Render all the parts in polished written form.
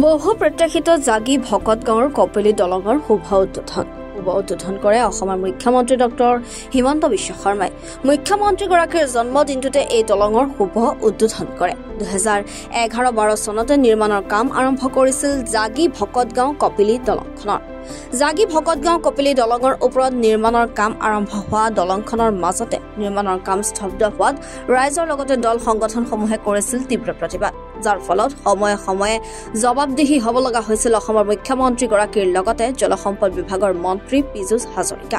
বহু প্ৰত্যাশিত জাগি ভকত গাঁৱৰ কপিলী দলঙৰ শুভ উদ্বোধন কৰে অসমৰ মুখ্যমন্ত্ৰী ডক্টৰ হিমন্ত বিশ্ব শৰ্মাই। মুখ্যমন্ত্ৰীগৰাকীৰ জন্মদিনটোতে এই দলঙৰ শুভ উদ্বোধন কৰে। 2011-12 চনতে নিৰ্মাণৰ কাম আৰম্ভ কৰিছিল জাগি ভকত গাঁও কপিলী দলংখনৰ। জাগি ভকত গাঁও কপিলী দলঙৰ ওপৰত নিৰ্মাণৰ কাম আৰম্ভ হোৱা দলংখনৰ মাজতে নিৰ্মাণৰ কাম স্তব্ধ হোৱাত ৰাইজৰ লগতে দল সংগঠনসমূহে কৰিছিল তীব্ৰ প্ৰতিবাদ, যাৰ ফলত সময়ে সময়ে জবাবদিহি হ'ব লগা হৈছিল অসমৰ মুখ্যমন্ত্ৰীগৰাকীৰ লগতে জলসম্পদ বিভাগৰ মন্ত্ৰী পীযুষ হাজৰিকা।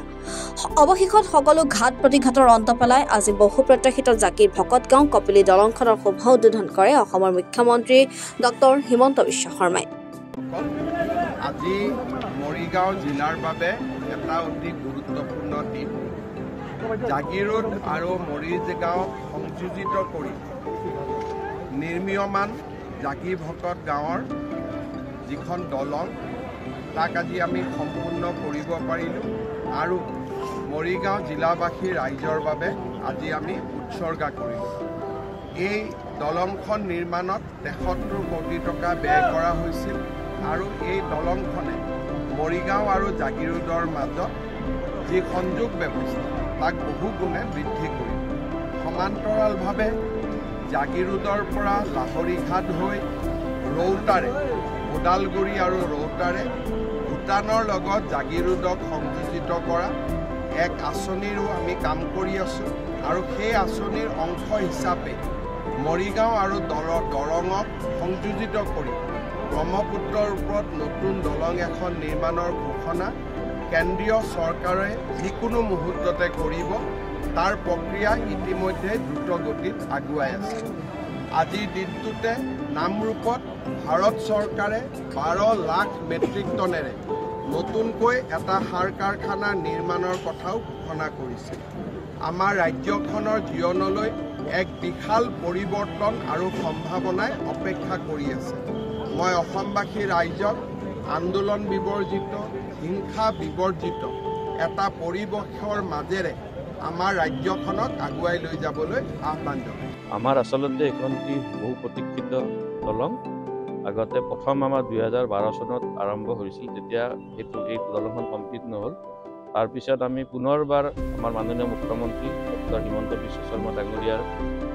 অৱশেষত সকলো ঘাট প্ৰতিঘাতৰ অন্ত পেলাই আজি বহু প্ৰত্যাশিত জাগিৰ ভকত গাঁও কপিলী দলংখনৰ শুভ উদ্বোধন কৰে অসমৰ মুখ্যমন্ত্ৰী ডক্টৰ হিমন্ত বিশ্ব শৰ্মাই। আজি মৰিগাঁও জিলাৰ বাবে এটা অতি গুৰুত্বপূৰ্ণ দিন। জাগিৰোড আৰু মৰিগাঁও সংযোজিত কৰি নিৰ্মীয়মান জাগি ভকত গাঁৱৰ যিখন দলং তাক আজি আমি সম্পূৰ্ণ কৰিব পাৰিলোঁ আৰু মৰিগাঁও জিলাবাসী ৰাইজৰ বাবে আজি আমি উৎসৰ্গা কৰিলোঁ। এই দলংখন নিৰ্মাণত 73 কোটি টকা ব্যয় কৰা হৈছিল আৰু এই দলংখনে মৰিগাঁও আৰু জাগিৰোডৰ মাজত যি সংযোগ ব্যৱস্থা তাক বহু গুণে বৃদ্ধি কৰিব। সমান্তৰালভাৱে জাগিৰোডৰ পৰা লাহৰীঘাট হৈ ৰৌতাৰে ওদালগুৰি আৰু ৰৌতাৰে ভূটানৰ লগত জাগিৰোডক সংযোজিত কৰা এক আঁচনিৰো আমি কাম কৰি আছোঁ আৰু সেই আঁচনিৰ অংশ হিচাপে মৰিগাঁও আৰু দৰঙক সংযোজিত কৰি ব্ৰহ্মপুত্ৰৰ ওপৰত নতুন দলং এখন নিৰ্মাণৰ ঘোষণা কেন্দ্ৰীয় চৰকাৰে যিকোনো মুহূৰ্ততে কৰিব। তাৰ প্ৰক্ৰিয়া ইতিমধ্যে দ্ৰুত গতিত আগুৱাই আছে। আজিৰ দিনটোতে নামৰূপত ভাৰত চৰকাৰে 12 লাখ মেট্ৰিক টনেৰে নতুনকৈ এটা সাৰ কাৰখানা নিৰ্মাণৰ কথাও ঘোষণা কৰিছে। আমাৰ ৰাজ্যখনৰ জীৱনলৈ এক বিশাল পৰিৱৰ্তন আৰু সম্ভাৱনাই অপেক্ষা কৰি আছে। মই অসমবাসী ৰাইজক আন্দোলন বিবৰ্জিত, হিংসা বিবৰ্জিত এটা পৰিৱেশৰ মাজেৰে আমাৰ ৰাজ্যখনক আগুৱাই লৈ যাবলৈ আহ্বান জনাই। আমাৰ আচলতে এখন বহু প্ৰতীক্ষিত দলং। আগতে প্ৰথম আমাৰ 2012 চনত আৰম্ভ হৈছিল, তেতিয়া এই দলংখন কমপ্লিট নহ'ল। তাৰপিছত আমি পুনৰবাৰ আমাৰ মাননীয় মুখ্যমন্ত্ৰী ডক্টৰ হিমন্ত বিশ্ব শৰ্মা ডাঙৰীয়াৰ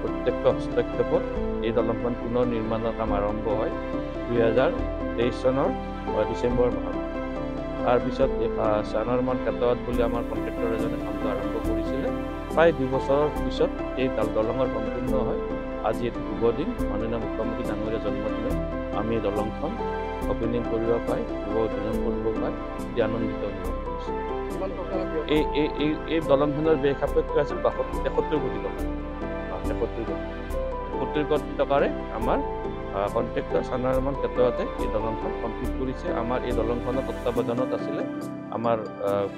প্ৰত্যক্ষ হস্তক্ষেপত এই দলংখন পুনৰ নিৰ্মাণৰ কাম আৰম্ভ হয় 2023 চনৰ ডিচেম্বৰ মাহত। তাৰপিছত চানৰমান কেতত বুলি আমাৰ কণ্ট্ৰেক্টৰ এজনে কামটো আৰম্ভ কৰিছিলে। প্ৰায় 2 বছৰৰ পিছত এই দলঙৰ সম্পূৰ্ণ হয়। আজি এইটো শুভ দিন, মাননীয় মুখ্যমন্ত্ৰী ডাঙৰীয়া জন্মদিনত আমি দলংখন অপেনিং কৰিব পাই, শুভ উদ্বোধন কৰিব পাই অতি আনন্দিত অনুভৱ কৰিছোঁ। এই দলংখনৰ ব্যয় সাপেক্ষ আছিল 73 কোটি টকা। 73 কোটি টকাৰে আমাৰ কণ্ট্ৰেক্টৰ চানৰমান কেততে এই দলংখন কমপ্লিট কৰিছে। আমাৰ এই দলংখনৰ তত্বাৱধানত আছিলে আমাৰ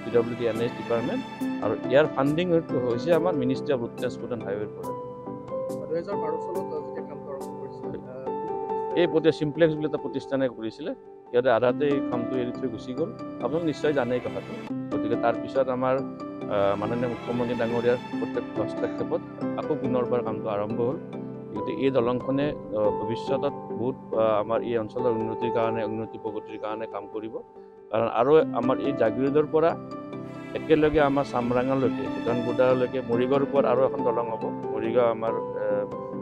PWD/NH ডিপাৰ্টমেণ্ট আৰু ইয়াৰ ফাণ্ডিং হৈছে আমাৰ ministry of road transport and হাইৱেৰ পৰা। 2012 চনত যেতিয়া কামটো আৰম্ভ কৰিছিল, এই চিম্প্লেক্স বুলি এটা প্ৰতিষ্ঠানে কৰিছিলে। সিহঁতে আধাতে এই কামটো এৰি থৈ গুচি গ'ল। আপোনালোক নিশ্চয় জানেই কথাটো। গতিকে তাৰপিছত আমাৰ মাননীয় মুখ্যমন্ত্ৰী ডাঙৰীয়াৰ প্ৰত্যক্ষ হস্তক্ষেপত আকৌ পুনৰবাৰ কামটো আৰম্ভ হ'ল। গতিকে এই দলংখনে ভৱিষ্যতত বহুত আমাৰ এই অঞ্চলৰ উন্নতি প্ৰগতিৰ কাৰণে কাম কৰিব। কাৰণ আৰু আমাৰ এই জাগিৰোডৰ পৰা একেলগে আমাৰ চামৰাঙালৈকে, ভূটান বৰ্ডাৰলৈকে মৰিগাঁৱৰ ওপৰত আৰু এখন দলং হ'ব। মৰিগাঁও আমাৰ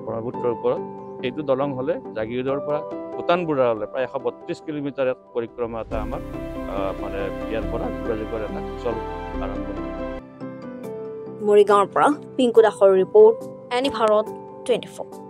ব্ৰহ্মপুত্ৰৰ ওপৰত সেইটো দলং হ'লে জাগিৰোডৰ পৰা ভূটান বৰ্ডাৰলৈ প্ৰায় 132 কিলোমিটাৰ পৰিক্ৰমা এটা আমাৰ মানে ইয়াৰ পৰা যোগাযোগৰ এটা সুচল আৰম্ভণি। মৰিগাঁৱৰ পৰা পিংকু দাসৰ ৰিপৰ্ট, এনি ভাৰত 24।